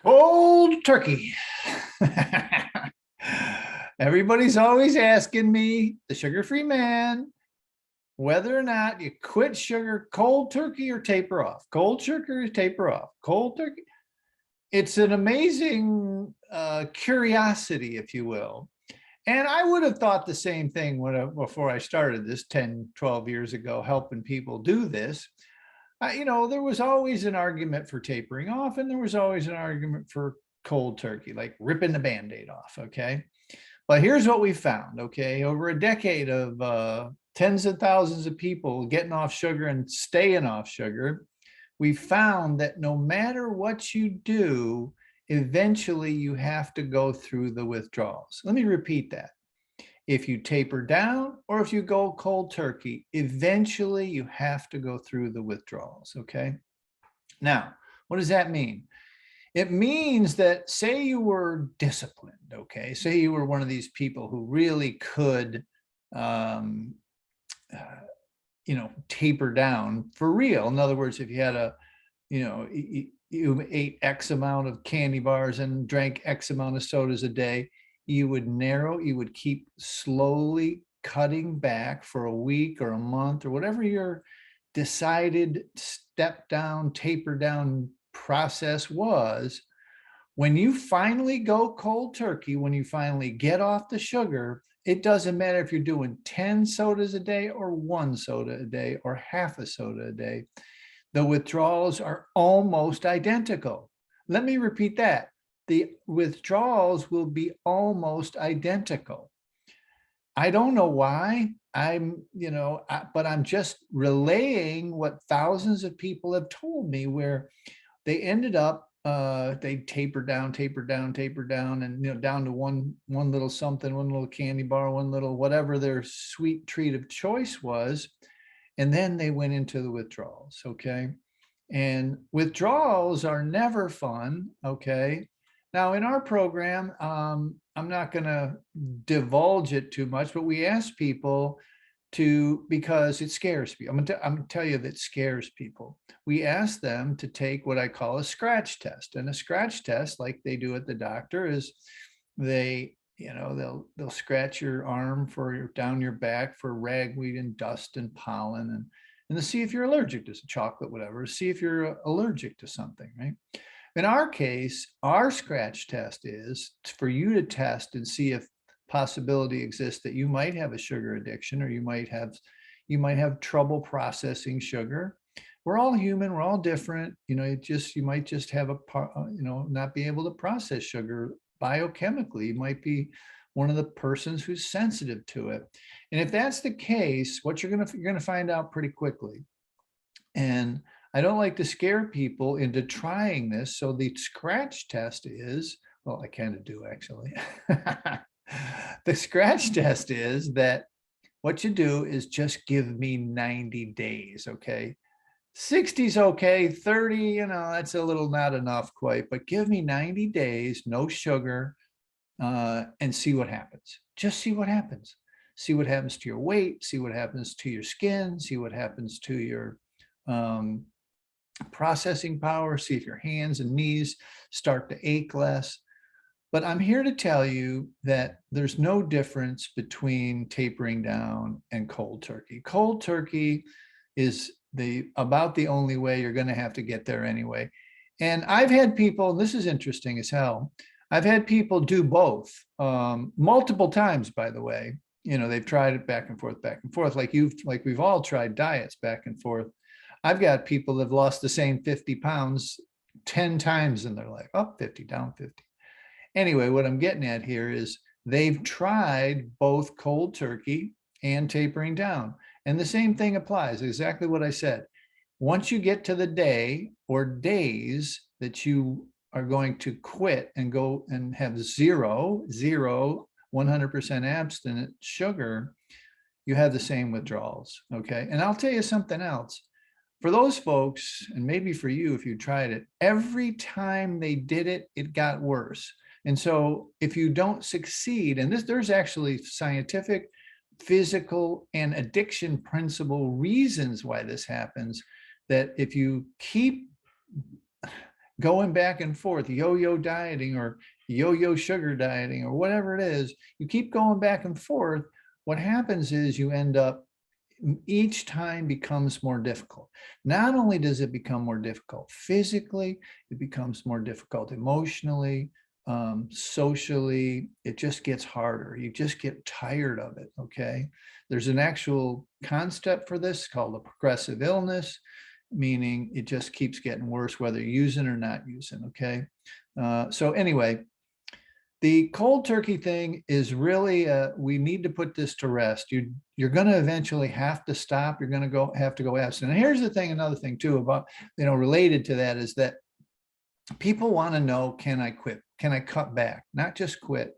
Cold turkey. Everybody's always asking me, the sugar-free man, whether or not you quit sugar cold turkey or taper off. Cold sugar or taper off. Cold turkey. It's an amazing curiosity, if you will. And I would have thought the same thing before I started this 10, 12 years ago, helping people do this. There was always an argument for tapering off, and there was always an argument for cold turkey, like ripping the Band-Aid off. Okay. But here's what we found. Okay. Over a decade of tens of thousands of people getting off sugar and staying off sugar, we found that no matter what you do, eventually you have to go through the withdrawals. Let me repeat that. If you taper down or if you go cold turkey, eventually you have to go through the withdrawals. Okay. Now, what does that mean? It means that, say you were disciplined. Okay. Say you were one of these people who really could, taper down for real. In other words, if you had you ate X amount of candy bars and drank X amount of sodas a day, you would keep slowly cutting back for a week or a month or whatever your decided step down, taper down process was. When you finally go cold turkey, when you finally get off the sugar, it doesn't matter if you're doing 10 sodas a day or 1 soda a day or half a soda a day. The withdrawals are almost identical. Let me repeat that. The withdrawals will be almost identical. I don't know why. But I'm just relaying what thousands of people have told me, where they ended up, they taper down, and down to one little something, one little candy bar, one little whatever their sweet treat of choice was, and then they went into the withdrawals. Okay, and withdrawals are never fun. Okay. Now, in our program, I'm not going to divulge it too much, but we ask people because it scares people. I'm going to tell you that it scares people. We ask them to take what I call a scratch test. And a scratch test, like they do at the doctor, is they'll scratch your arm down your back for ragweed and dust and pollen, and to see if you're allergic to chocolate, whatever, see if you're allergic to something, right? In our case, our scratch test is for you to test and see if possibility exists that you might have a sugar addiction, or you might have trouble processing sugar. We're all human. We're all different. You might just have not be able to process sugar biochemically. You might be one of the persons who's sensitive to it. And if that's the case, what you're going to find out pretty quickly. And I don't like to scare people into trying this. So the scratch test is, well, I kind of do actually. The scratch test is that what you do is just give me 90 days. Okay. 60 is okay. 30, that's a little not enough quite, but give me 90 days, no sugar, and see what happens. Just see what happens. See what happens to your weight, see what happens to your skin, see what happens to your processing power, see if your hands and knees start to ache less. But I'm here to tell you that there's no difference between tapering down and cold turkey. Cold turkey is about the only way you're going to have to get there anyway. And I've had people, and this is interesting as hell, I've had people do both multiple times, by the way. They've tried it back and forth, like we've all tried diets back and forth. I've got people that have lost the same 50 pounds 10 times in their life, up 50, down 50. Anyway, what I'm getting at here is they've tried both cold turkey and tapering down. And the same thing applies, exactly what I said. Once you get to the day or days that you are going to quit and go and have zero, 100% abstinent sugar, you have the same withdrawals. Okay. And I'll tell you something else. For those folks, and maybe for you, if you tried it, every time they did it, it got worse. And so if you don't succeed, and there's actually scientific, physical, and addiction principle reasons why this happens, that if you keep going back and forth, yo-yo dieting or yo-yo sugar dieting or whatever it is, you keep going back and forth, what happens is you end up, each time becomes more difficult. Not only does it become more difficult physically, it becomes more difficult emotionally, socially. It just gets harder. You just get tired of it, okay? There's an actual concept for this called a progressive illness, meaning it just keeps getting worse, whether you're using or not using, okay? So anyway, the cold turkey thing is really, we need to put this to rest. You're going to eventually have to stop. You're going to have to go abstinent. And here's the thing, another thing too about, related to that is that people want to know, can I quit? Can I cut back? Not just quit.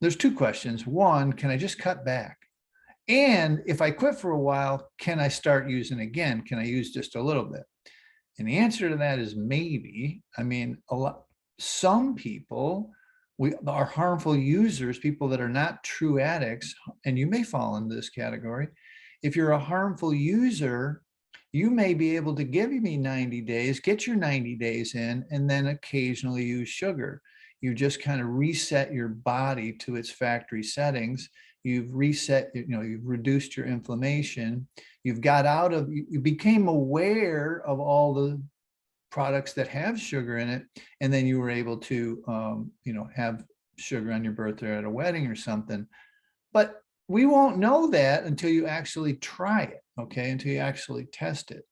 There's two questions. One, can I just cut back? And if I quit for a while, can I start using again? Can I use just a little bit? And the answer to that is maybe. I mean, some people are harmful users, people that are not true addicts, and you may fall into this category. If you're a harmful user, you may be able to give me 90 days, get your 90 days in, and then occasionally use sugar. You just kind of reset your body to its factory settings. You've reset, you've reduced your inflammation. You've got out of, you became aware of all the products that have sugar in it, and then you were able to have sugar on your birthday or at a wedding or something. But we won't know that until you actually try it, okay, until you actually test it.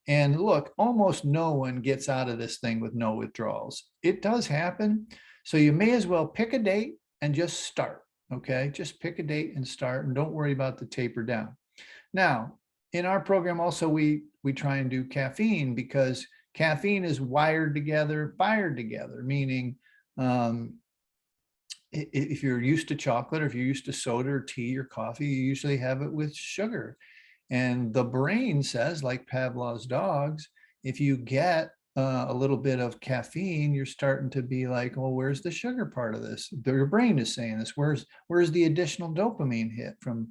And look, almost no one gets out of this thing with no withdrawals. It does happen. So you may as well pick a date and just start, okay? Just pick a date and start, and don't worry about the taper down. Now, in our program also, we try and do caffeine, because caffeine is wired together, fired together, meaning if you're used to chocolate, or if you're used to soda or tea or coffee, you usually have it with sugar. And the brain says, like Pavlov's dogs, if you get a little bit of caffeine, you're starting to be like, well, where's the sugar part of this? Your brain is saying this. Where's the additional dopamine hit from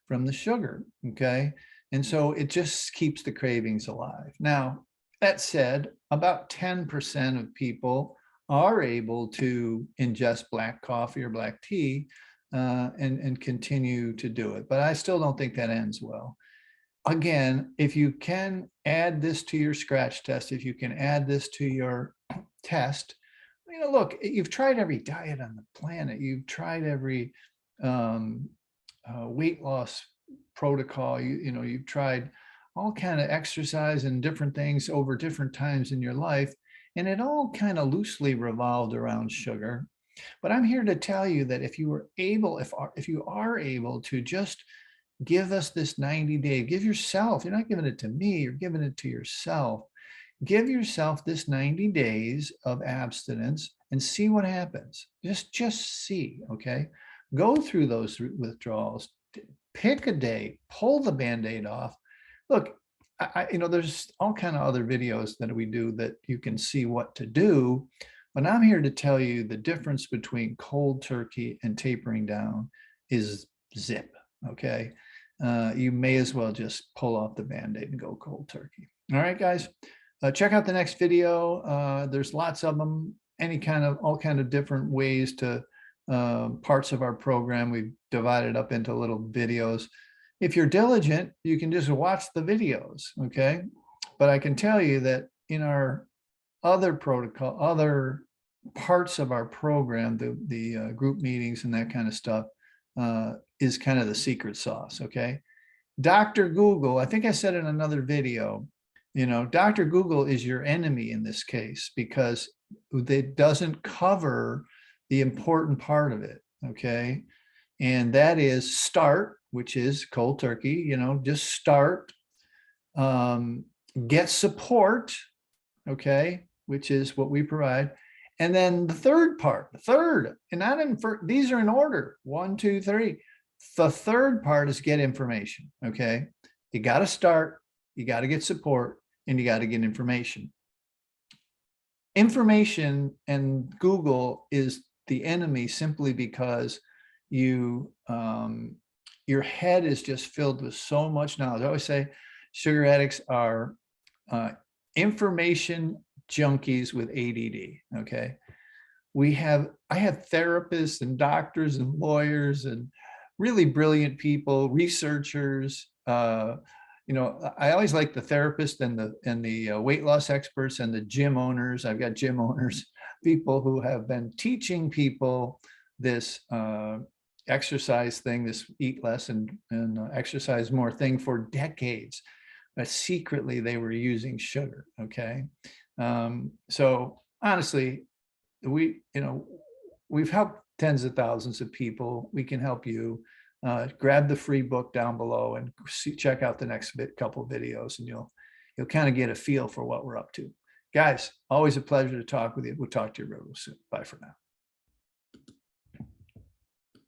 the sugar? Okay. And so it just keeps the cravings alive. Now, that said, about 10% of people are able to ingest black coffee or black tea and continue to do it. But I still don't think that ends well. Again, if you can add this to your scratch test, if you can add this to your test, look, you've tried every diet on the planet. You've tried every weight loss protocol. You've tried all kind of exercise and different things over different times in your life. And it all kind of loosely revolved around sugar. But I'm here to tell you that if you are able to just give us this 90-day, give yourself, you're not giving it to me, you're giving it to yourself. Give yourself this 90 days of abstinence and see what happens. Just see, okay? Go through those withdrawals, pick a day, pull the Band-Aid off. Look, there's all kind of other videos that we do that you can see what to do, but I'm here to tell you the difference between cold turkey and tapering down is zip, okay? You may as well just pull off the Band-Aid and go cold turkey. All right, guys, check out the next video. There's lots of them, all kind of different ways to parts of our program. We've divided up into little videos. If you're diligent, you can just watch the videos, okay? But I can tell you that in our other protocol, other parts of our program, the group meetings and that kind of stuff is kind of the secret sauce, okay? Dr. Google, I think I said in another video, Dr. Google is your enemy in this case, because it doesn't cover the important part of it, okay? And that is start, which is cold turkey, just start, get support, okay, which is what we provide. And then the third part, and not in, these are in order, 1, 2, 3. The third part is get information, okay? You got to start, you got to get support, and you got to get information. Information and Google is the enemy simply because your head is just filled with so much knowledge. I always say sugar addicts are information junkies with ADD. Okay. I have therapists and doctors and lawyers and really brilliant people, researchers. I always like the therapist and the weight loss experts and the gym owners. I've got gym owners, people who have been teaching people this exercise thing, this eat less and exercise more thing for decades. Secretly, they were using sugar. Okay. So honestly, we've helped tens of thousands of people. We can help you. Grab the free book down below and check out the next couple of videos, and you'll kind of get a feel for what we're up to. Guys, always a pleasure to talk with you. We'll talk to you real soon. Bye for now.